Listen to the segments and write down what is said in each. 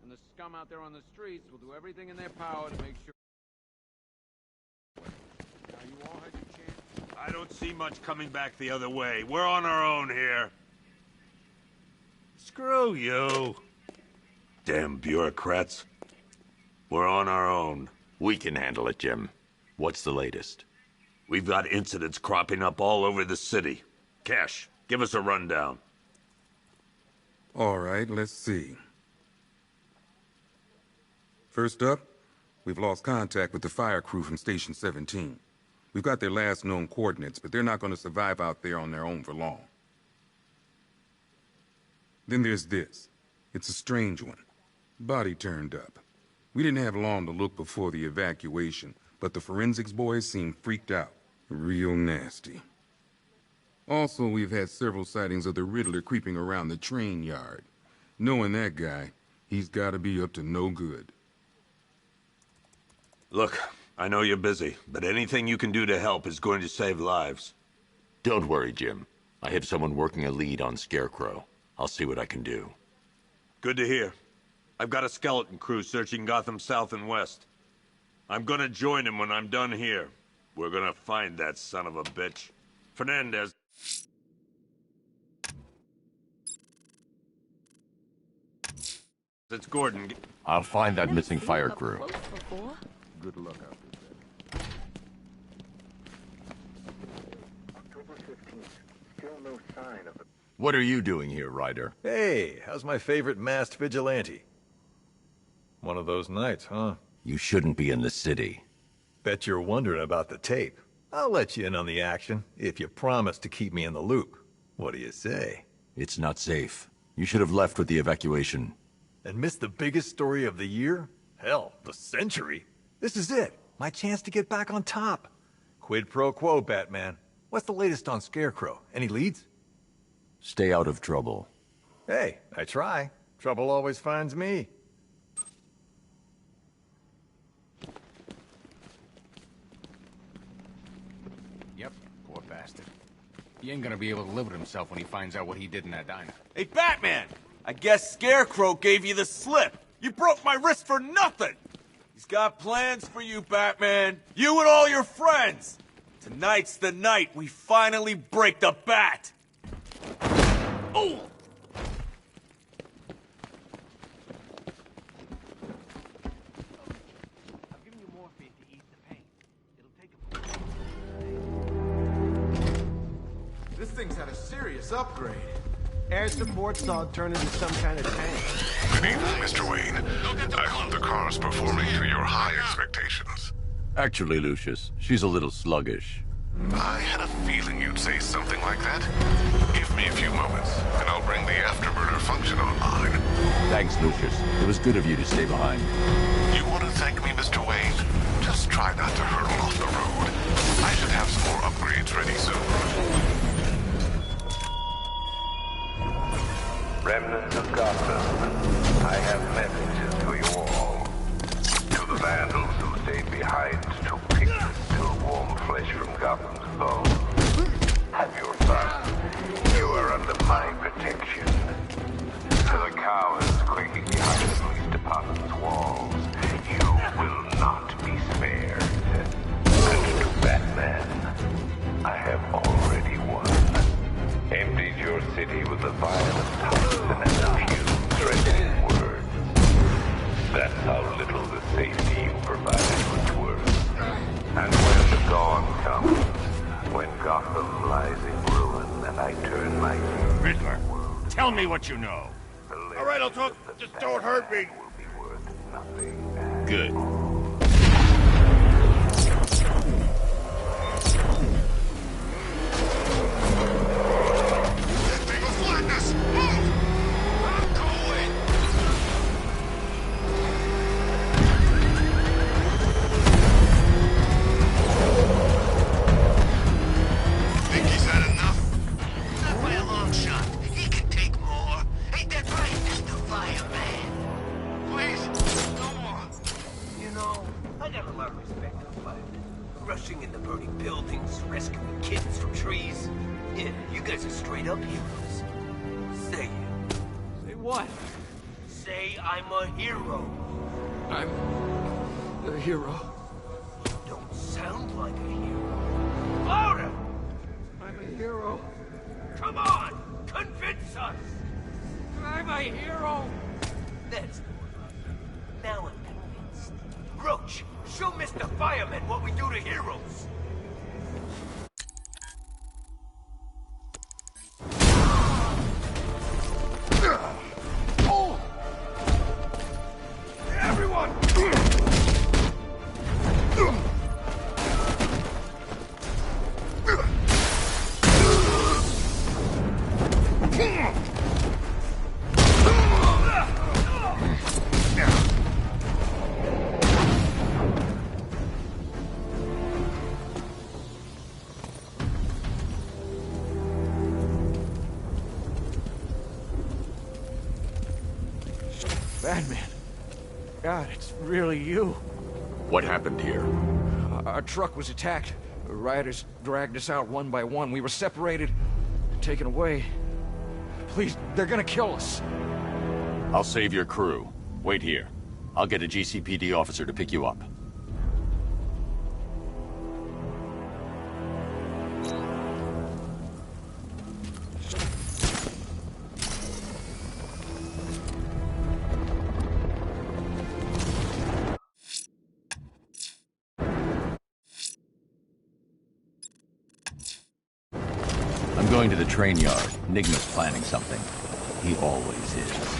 And the scum out there on the streets will do everything in their power to make sure... Now, you all had your chance. I don't see much coming back the other way. We're on our own here. Screw you. Damn bureaucrats. We're on our own. We can handle it, Jim. What's the latest? We've got incidents cropping up all over the city. Cash, give us a rundown. All right, let's see. First up, we've lost contact with the fire crew from Station 17. We've got their last known coordinates, but they're not going to survive out there on their own for long. Then there's this. It's a strange one. Body turned up. We didn't have long to look before the evacuation, but the forensics boys seemed freaked out. Real nasty. Also, we've had several sightings of the Riddler creeping around the train yard. Knowing that guy, he's got to be up to no good. Look, I know you're busy, but anything you can do to help is going to save lives. Don't worry, Jim. I have someone working a lead on Scarecrow. I'll see what I can do. Good to hear. I've got a skeleton crew searching Gotham South and West. I'm gonna join him when I'm done here. We're gonna find that son of a bitch. Fernandez. It's Gordon. I'll find that missing fire crew. Good luck out there. October 15th. Still no sign of the... What are you doing here, Ryder? Hey, how's my favorite masked vigilante? One of those nights, huh? You shouldn't be in the city. Bet you're wondering about the tape. I'll let you in on the action, if you promise to keep me in the loop. What do you say? It's not safe. You should have left with the evacuation. And missed the biggest story of the year? Hell, the century. This is it. My chance to get back on top. Quid pro quo, Batman. What's the latest on Scarecrow? Any leads? Stay out of trouble. Hey, I try. Trouble always finds me. Yep, poor bastard. He ain't gonna be able to live with himself when he finds out what he did in that diner. Hey, Batman! I guess Scarecrow gave you the slip. You broke my wrist for nothing! He's got plans for you, Batman. You and all your friends. Tonight's the night we finally break the bat. Oh! I'm giving you morphine to ease the pain. It'll take a... This thing's had a serious upgrade. Air support saw it turn into some kind of tank. Good evening, Mr. Wayne. I hope the car's performing to your high expectations. Actually, Lucius, she's a little sluggish. I had a feeling you'd say something like that. Give me a few moments, and I'll bring the afterburner function online. Thanks, Lucius. It was good of you to stay behind. You want to thank me, Mr. Wayne? Just try not to hurtle off the road. I should have some more upgrades ready soon. Remnants of Gotham, I have messages to you all. To the vandals who stayed behind to pick the still warm flesh from Gotham's bones. Have your fun. You are under my protection. To the cowards quaking behind the police department's walls, you will not be spared. And to Batman, I have already won. Emptied your city with the violent toxin and a few threatening words. That's how little the safety you provided was worth. And when the dawn comes, when Gotham lies in ruin and I turn my Riddler, tell me what you know. All right, I'll talk. Just don't hurt me. will be worth nothing. Good. Rushing into burning buildings, rescuing kittens from trees. Yeah, you guys are straight up heroes. Say it. Say what? say I'm a hero. I'm the hero. You don't sound like a hero. Louder! I'm a hero. Come on! Convince us! I'm a hero. That's... Now I'm convinced. Roach, show Mr. Fireman what we do to heroes! Everyone! Batman. God, it's really you. What happened here? Our truck was attacked. The rioters dragged us out one by one. We were separated, taken away. Please, they're gonna kill us. I'll save your crew. Wait here. I'll get a GCPD officer to pick you up. I'm going to the train yard. Nigma's planning something. He always is.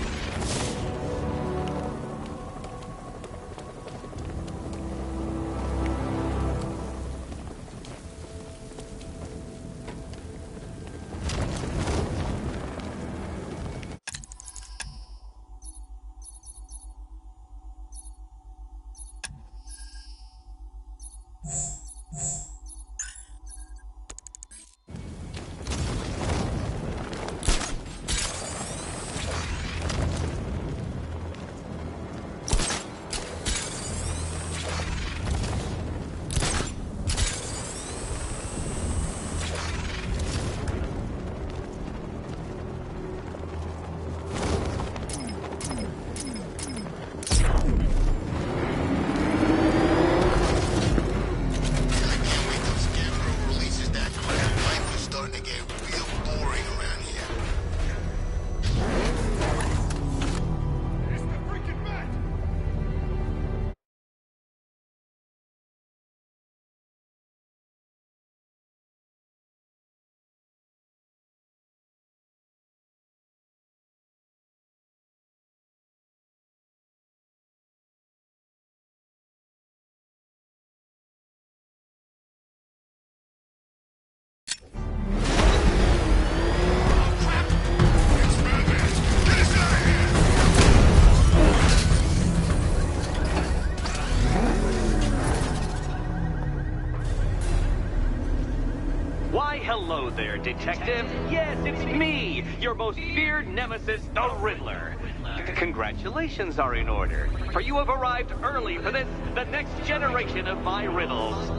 Hello there, Detective. Yes, it's me, your most feared nemesis, the Riddler. Congratulations are in order, for you have arrived early for this, the next generation of my riddles.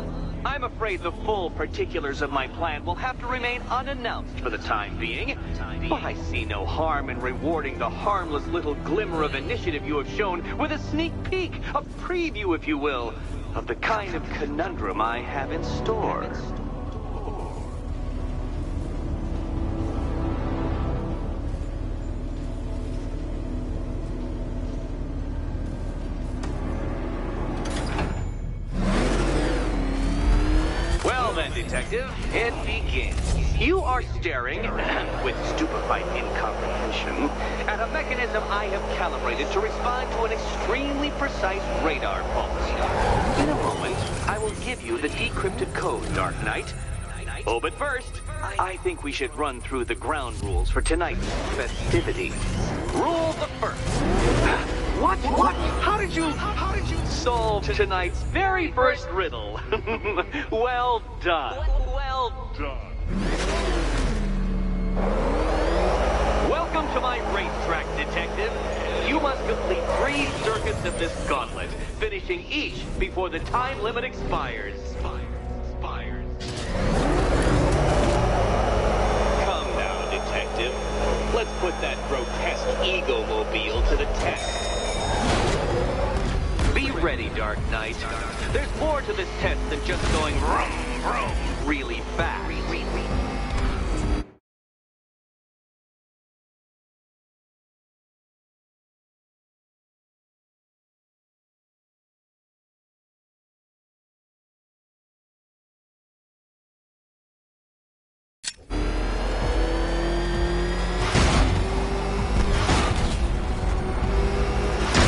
I'm afraid the full particulars of my plan will have to remain unannounced for the time being, but I see no harm in rewarding the harmless little glimmer of initiative you have shown with a sneak peek, a preview, if you will, of the kind of conundrum I have in store. Detective, it begins. You are staring, with stupefied incomprehension, at a mechanism I have calibrated to respond to an extremely precise radar pulse. In a moment, I will give you the decrypted code, Dark Knight. Oh, but first, I think we should run through the ground rules for tonight's festivities. Rule the first. What? How did you solve tonight's very first riddle? Well done. Well done. Welcome to my racetrack, Detective. You must complete 3 circuits of this gauntlet, finishing each before the time limit expires. Come now, Detective. Let's put that grotesque ego-mobile to the test. Be ready, Dark Knight. There's more to this test than just going vroom, vroom really fast.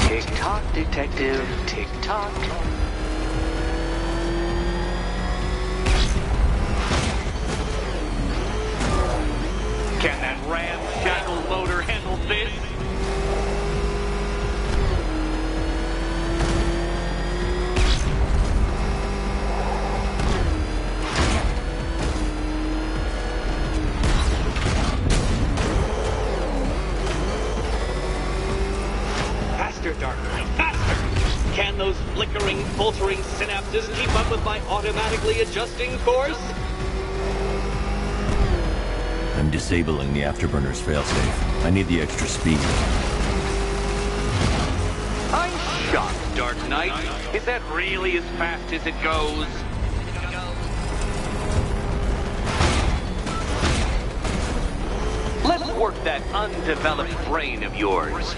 Tick-tock, detective, tick-tock. Can that ramshackle motor handle this? Faster, Dark Knight, faster! Can those flickering, faltering synapses keep up with my automatically adjusting course? I'm disabling the afterburner's failsafe. I need the extra speed. I'm shocked, Dark Knight. Is that really as fast as it goes? Let's work that undeveloped brain of yours.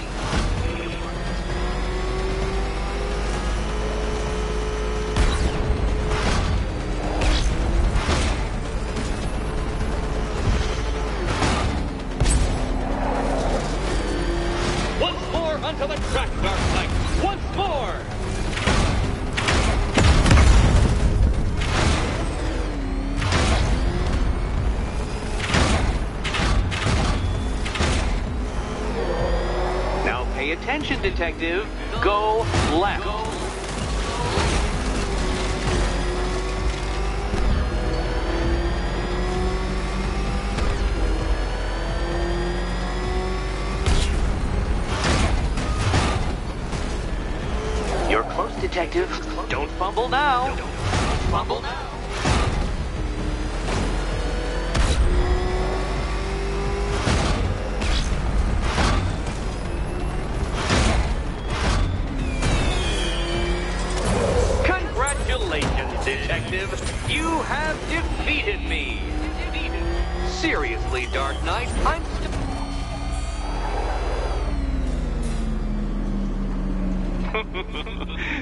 Once more onto the track, Dark Knight. Once more! Now pay attention, detective. Go left. You're close, detective. Don't fumble now. Don't fumble now. Congratulations, detective. You have defeated me. Seriously, Dark Knight, I'm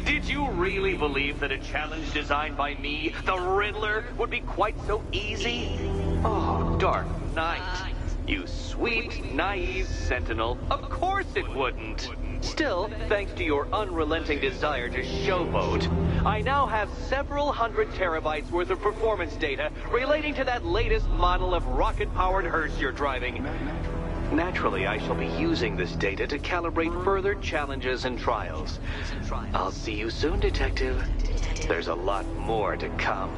Did you really believe that a challenge designed by me, the Riddler, would be quite so easy? Oh, Dark Knight. You sweet, naive sentinel. Of course it wouldn't. Still, thanks to your unrelenting desire to showboat, I now have several hundred terabytes worth of performance data relating to that latest model of rocket-powered hearse you're driving. Naturally, I shall be using this data to calibrate further challenges and trials. I'll see you soon, detective. There's a lot more to come.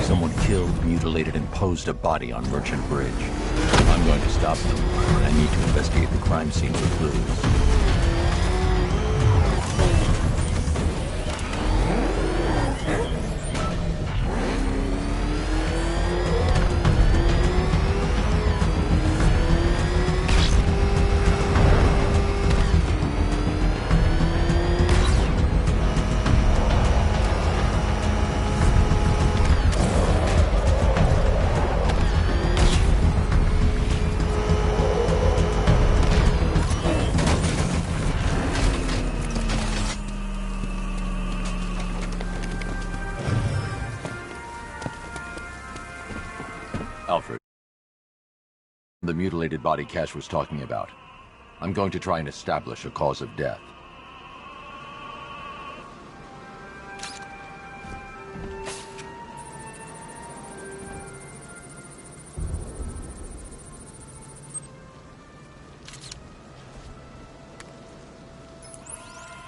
Someone killed, mutilated, and posed a body on Merchant Bridge. I'm going to stop them. I need to investigate the crime scene for clues. Alfred. The mutilated body Cash was talking about. I'm going to try and establish a cause of death.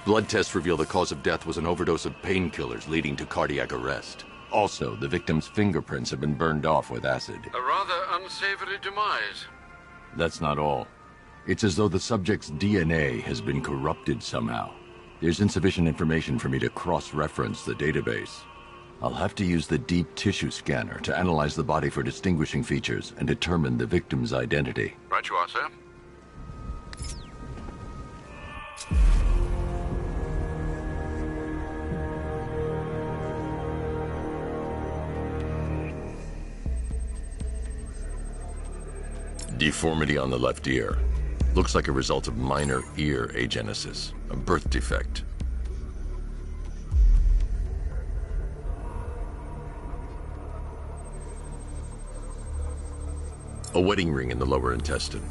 Blood tests reveal the cause of death was an overdose of painkillers leading to cardiac arrest. Also, the victim's fingerprints have been burned off with acid. A rather unsavory demise. That's not all. It's as though the subject's DNA has been corrupted somehow. There's insufficient information for me to cross-reference the database. I'll have to use the deep tissue scanner to analyze the body for distinguishing features and determine the victim's identity. Right you are, sir. Deformity on the left ear. Looks like a result of minor ear agenesis, a birth defect. A wedding ring in the lower intestine.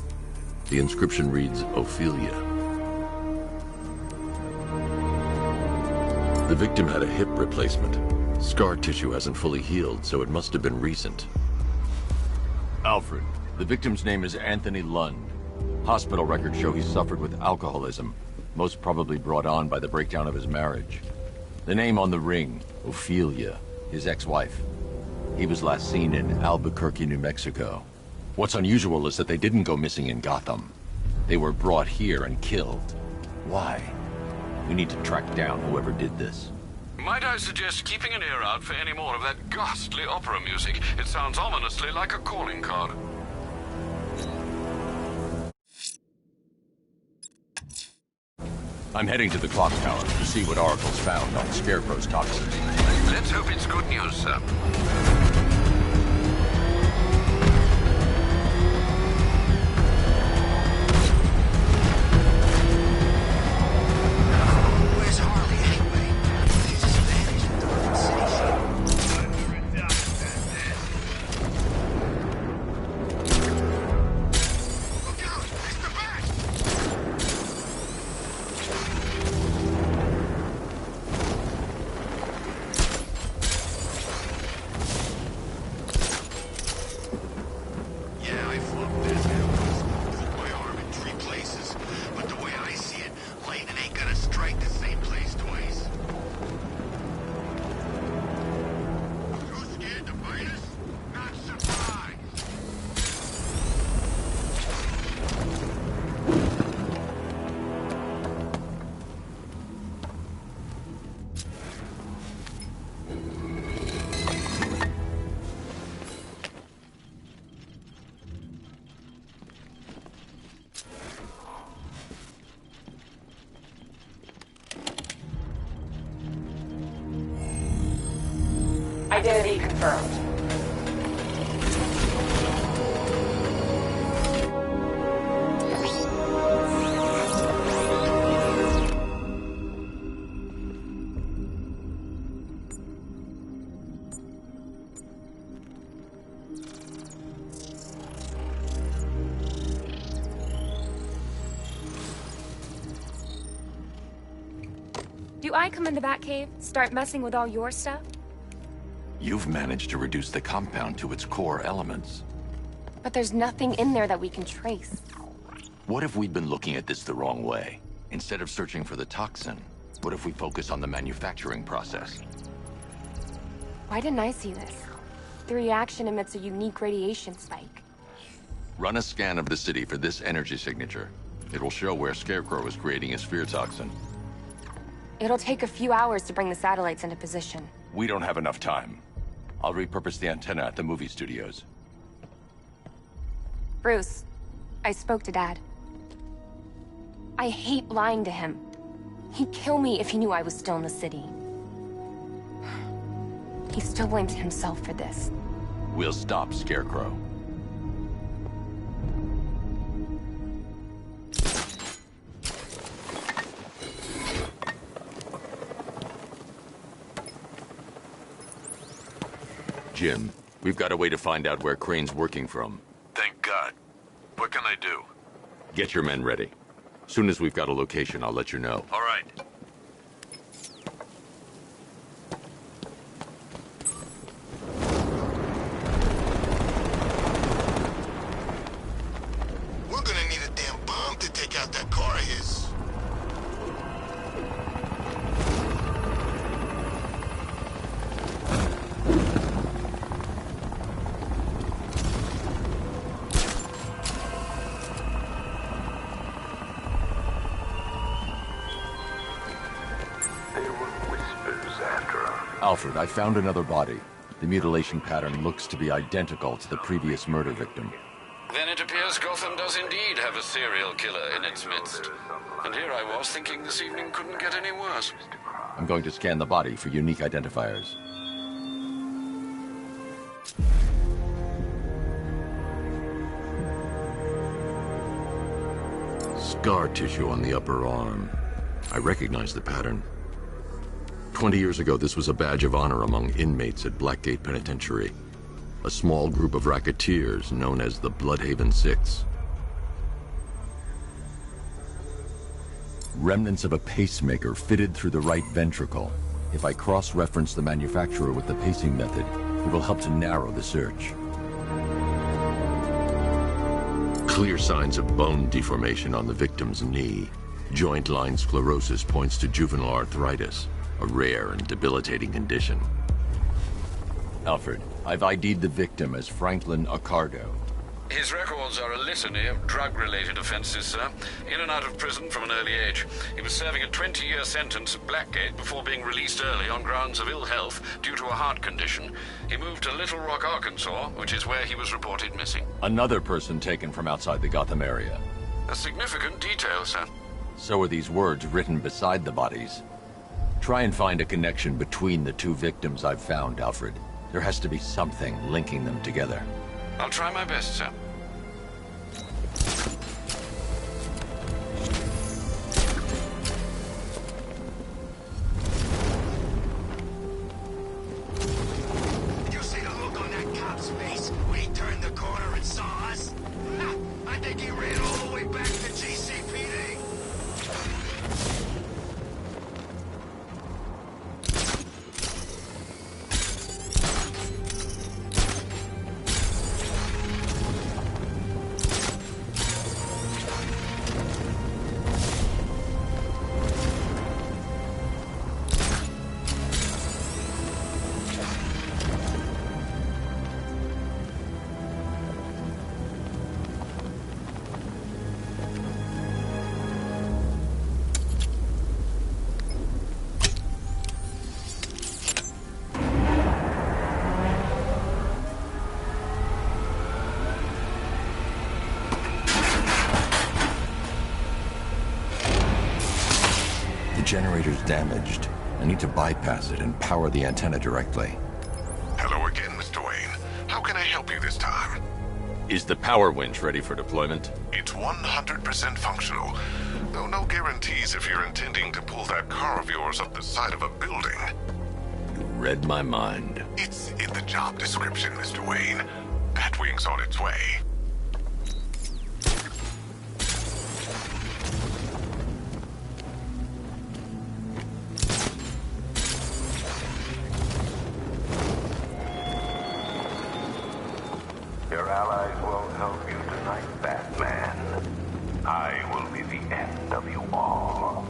The inscription reads, Ophelia. The victim had a hip replacement. Scar tissue hasn't fully healed, so it must have been recent. Alfred, the victim's name is Anthony Lund. Hospital records show he suffered with alcoholism, most probably brought on by the breakdown of his marriage. The name on the ring, Ophelia, his ex-wife. He was last seen in Albuquerque, New Mexico. What's unusual is that they didn't go missing in Gotham. They were brought here and killed. Why? We need to track down whoever did this. Might I suggest keeping an ear out for any more of that ghastly opera music? It sounds ominously like a calling card. I'm heading to the clock tower to see what Oracle's found on Scarecrow's toxin. Let's hope it's good news, sir. Where's Harley anyway? They just vanished with the fucking city shit. Look out! It's the back! Yeah, I flubbed this. Broke my arm in 3 places. But the way I see it, lightning ain't gonna strike the same place twice. Too scared to fight us? Not surprised. Identity confirmed. Do I come in the Batcave, start messing with all your stuff? You've managed to reduce the compound to its core elements. But there's nothing in there that we can trace. What if we'd been looking at this the wrong way? Instead of searching for the toxin, what if we focus on the manufacturing process? Why didn't I see this? The reaction emits a unique radiation spike. Run a scan of the city for this energy signature. It will show where Scarecrow is creating his fear toxin. It'll take a few hours to bring the satellites into position. We don't have enough time. I'll repurpose the antenna at the movie studios. Bruce, I spoke to Dad. I hate lying to him. He'd kill me if he knew I was still in the city. He still blames himself for this. We'll stop Scarecrow. Jim, we've got a way to find out where Crane's working from. Thank God. What can I do? Get your men ready. Soon as we've got a location, I'll let you know. All right. We're gonna need a damn bomb to take out that car of his. Alfred, I found another body. The mutilation pattern looks to be identical to the previous murder victim. Then it appears Gotham does indeed have a serial killer in its midst. And here I was thinking this evening couldn't get any worse. I'm going to scan the body for unique identifiers. Scar tissue on the upper arm. I recognize the pattern. 20 years ago, this was a badge of honor among inmates at Blackgate Penitentiary. A small group of racketeers known as the Bloodhaven Six. Remnants of a pacemaker fitted through the right ventricle. If I cross-reference the manufacturer with the pacing method, it will help to narrow the search. Clear signs of bone deformation on the victim's knee. Joint line sclerosis points to juvenile arthritis, a rare and debilitating condition. Alfred, I've ID'd the victim as Franklin Accardo. His records are a litany of drug-related offenses, sir. In and out of prison from an early age. He was serving a 20-year sentence at Blackgate before being released early on grounds of ill health due to a heart condition. He moved to Little Rock, Arkansas, which is where he was reported missing. Another person taken from outside the Gotham area. A significant detail, sir. So are these words written beside the bodies. Try and find a connection between the two victims I've found, Alfred. There has to be something linking them together. I'll try my best, sir. Did you see the look on that cop's face when he turned the corner and saw us? Ha! I think he ran all the way back to GCPD. Generator's damaged. I need to bypass it and power the antenna directly. Hello again, Mr. Wayne. How can I help you this time? Is the power winch ready for deployment? It's 100% functional, though no guarantees if you're intending to pull that car of yours up the side of a building. You read my mind. It's in the job description, Mr. Wayne. Batwing's on its way. Your allies won't help you tonight, Batman. I will be the end of you all.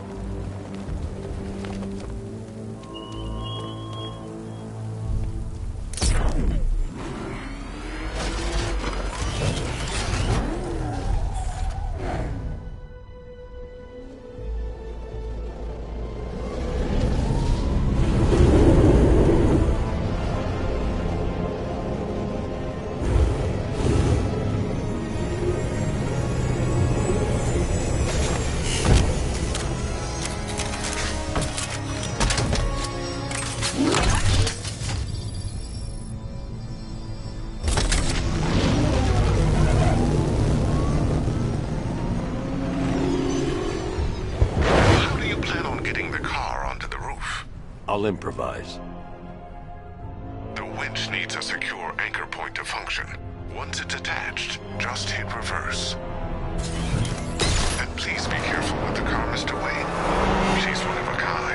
I'll improvise. The winch needs a secure anchor point to function. Once it's attached, just hit reverse. And please be careful with the car, Mr. Wayne. She's one of a kind.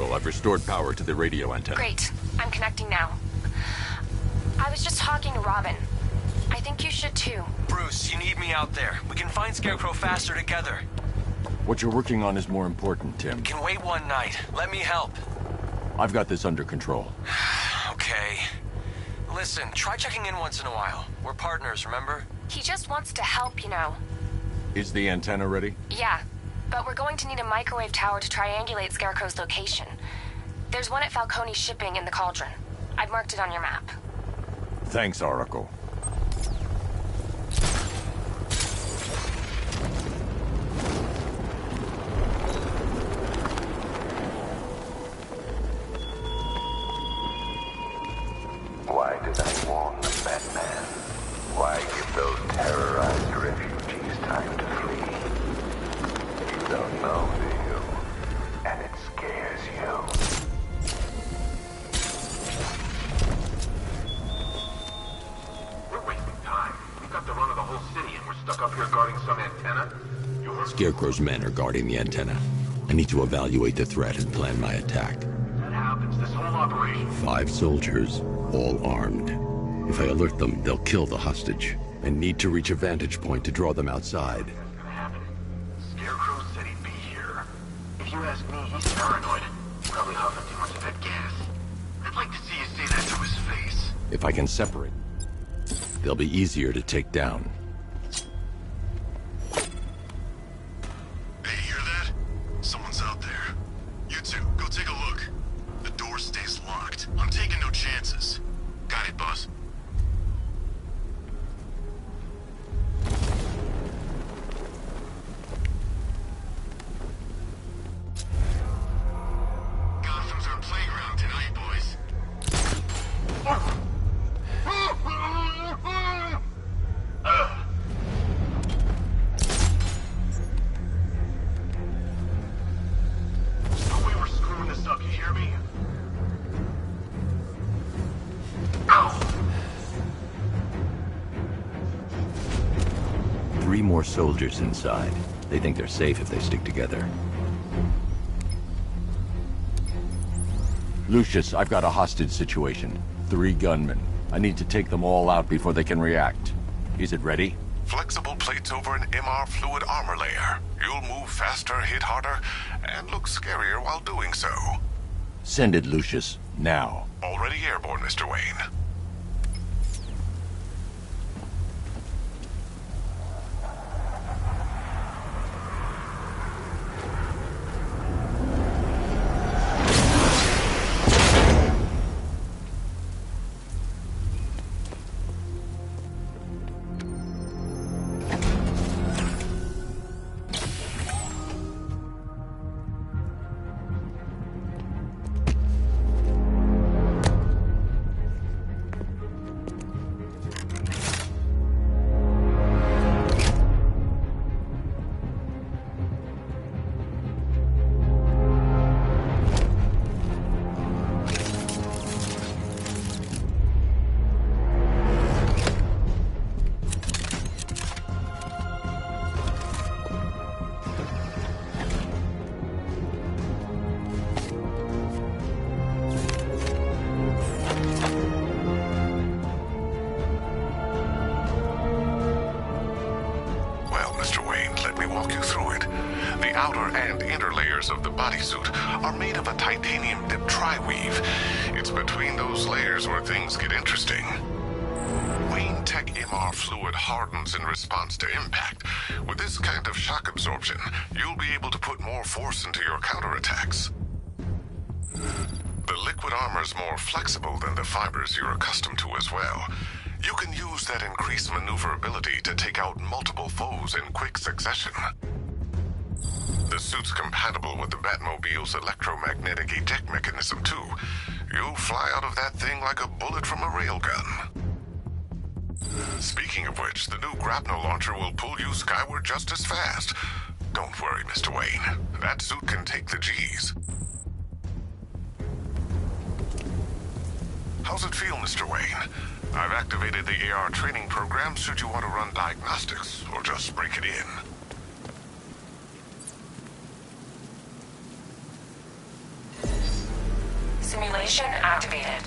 Oracle, I've restored power to the radio antenna. Great. I'm connecting now. I was just talking to Robin. I think you should too. Bruce, you need me out there. We can find Scarecrow faster together. What you're working on is more important, Tim. Can wait one night. Let me help. I've got this under control. Okay. Listen, try checking in once in a while. We're partners, remember? He just wants to help, you know. Is the antenna ready? Yeah, but we're going to need a microwave tower to triangulate Scarecrow's location. There's one at Falcone Shipping in the Cauldron. I've marked it on your map. Thanks, Oracle. Why did I warn them, Batman? Why give those terrorized refugees time to flee? You don't know, do you? And it scares you. We're wasting time. We've got the run of the whole city and we're stuck up here guarding some antenna. You heard Scarecrow's men are guarding the antenna. I need to evaluate the threat and plan my attack. that happens, this whole operation. 5 soldiers, all armed. If I alert them, they'll kill the hostage. I need to reach a vantage point to draw them outside. That's gonna happen. Scarecrow said he'd be here. If you ask me, he's paranoid. Probably huffing too much of that gas. I'd like to see you say that to his face. If I can separate, they'll be easier to take down. Hey, hear that? Someone's out there. You two, go take a look. The door stays locked. I'm taking no chances. Got it, boss. Gotham's our playground tonight, boys. No way we're screwing this up, you hear me? Ow! 3 more soldiers inside. They think they're safe if they stick together. Lucius, I've got a hostage situation. 3 gunmen. I need to take them all out before they can react. Is it ready? Flexible plates over an MR fluid armor layer. You'll move faster, hit harder, and look scarier while doing so. Send it, Lucius. Now. Already airborne, Mr. Wayne. Well, Mr. Wayne, let me walk you through it. The outer and inner layers of the bodysuit are made of a titanium-dipped tri-weave. It's between those layers where things get interesting. Wayne Tech MR fluid hardens in response to impact. With this kind of shock absorption, you'll be able to put more force into your counterattacks. The liquid armor's more flexible than the fibers you're accustomed to as well. You can use that increased maneuverability to take out multiple foes in quick succession. The suit's compatible with the Batmobile's electromagnetic eject mechanism, too. You'll fly out of that thing like a bullet from a railgun. Speaking of which, the new grapnel launcher will pull you skyward just as fast. Don't worry, Mr. Wayne. That suit can take the G's. How's it feel, Mr. Wayne? I've activated the AR training program should you want to run diagnostics, or just break it in. Simulation activated.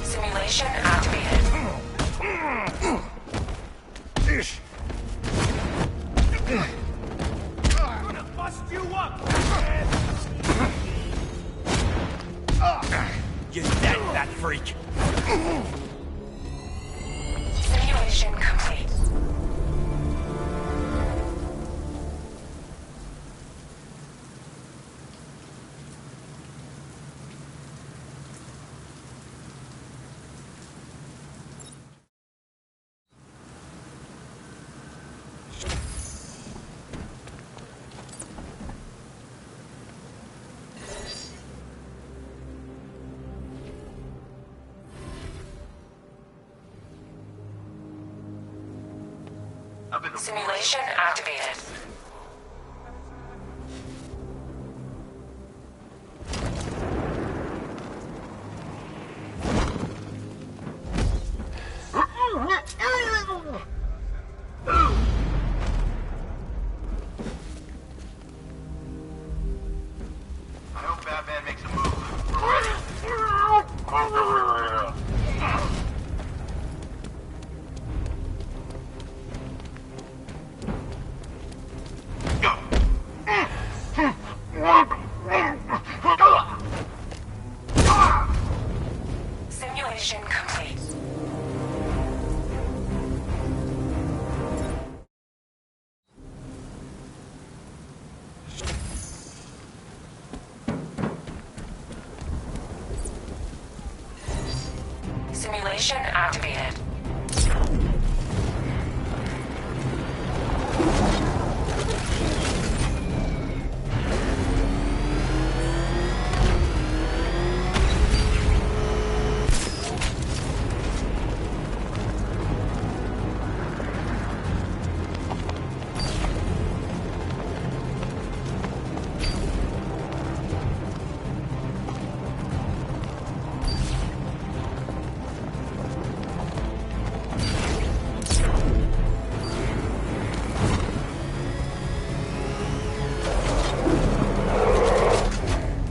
Simulation activated. I'm gonna bust you up! You're dead, that freak! Simulation complete. Simulation activated. I hope Batman makes a move. Simulation complete. Simulation activated.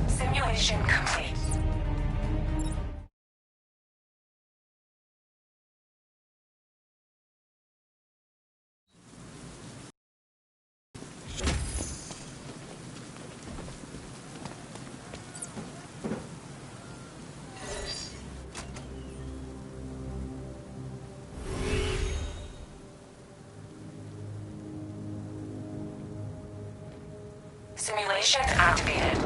Simulation complete. Simulation activated.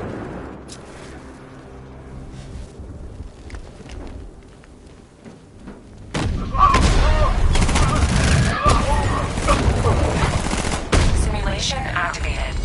Simulation activated.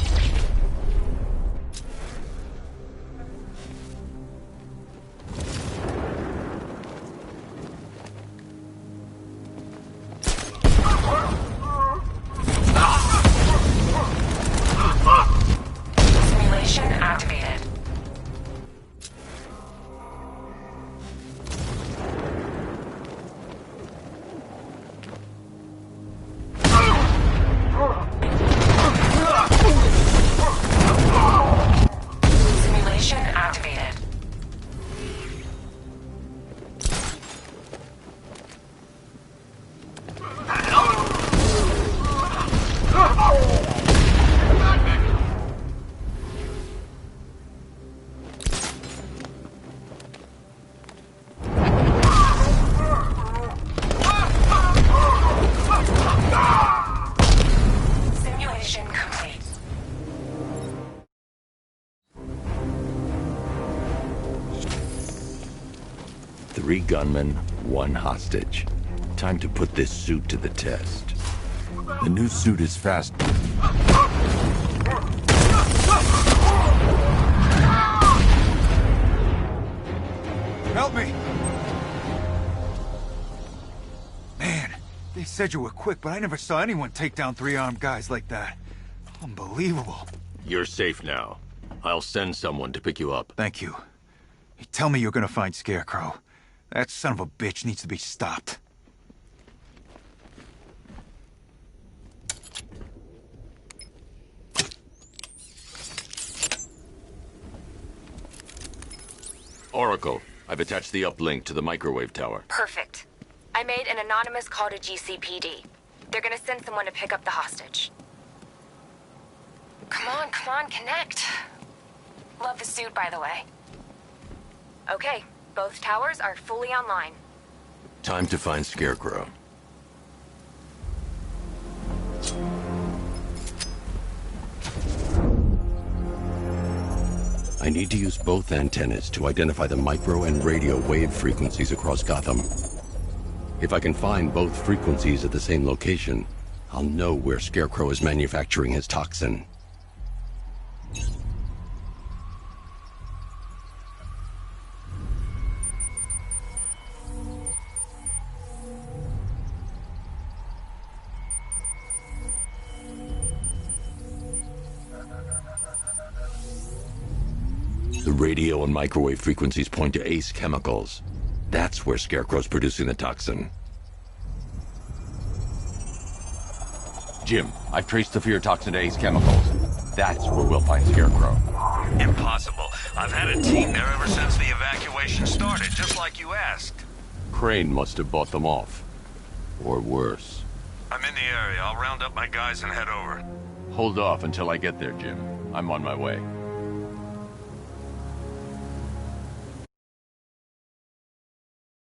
gunman, 1 hostage. Time to put this suit to the test. The new suit is fast. Help me! Man, they said you were quick, but I never saw anyone take down 3 armed guys like that. Unbelievable. You're safe now. I'll send someone to pick you up. Thank you. Hey, tell me you're gonna find Scarecrow. That son of a bitch needs to be stopped. Oracle, I've attached the uplink to the microwave tower. Perfect. I made an anonymous call to GCPD. They're gonna send someone to pick up the hostage. Come on, connect. Love the suit, by the way. Okay, both towers are fully online. Time to find Scarecrow. I need to use both antennas to identify the micro and radio wave frequencies across Gotham. If I can find both frequencies at the same location, I'll know where Scarecrow is manufacturing his toxin. The radio and microwave frequencies point to Ace Chemicals. That's where Scarecrow's producing the toxin. Jim, I've traced the fear toxin to Ace Chemicals. That's where we'll find Scarecrow. Impossible. I've had a team there ever since the evacuation started, just like you asked. Crane must have bought them off. Or worse. I'm in the area. I'll round up my guys and head over. Hold off until I get there, Jim. I'm on my way.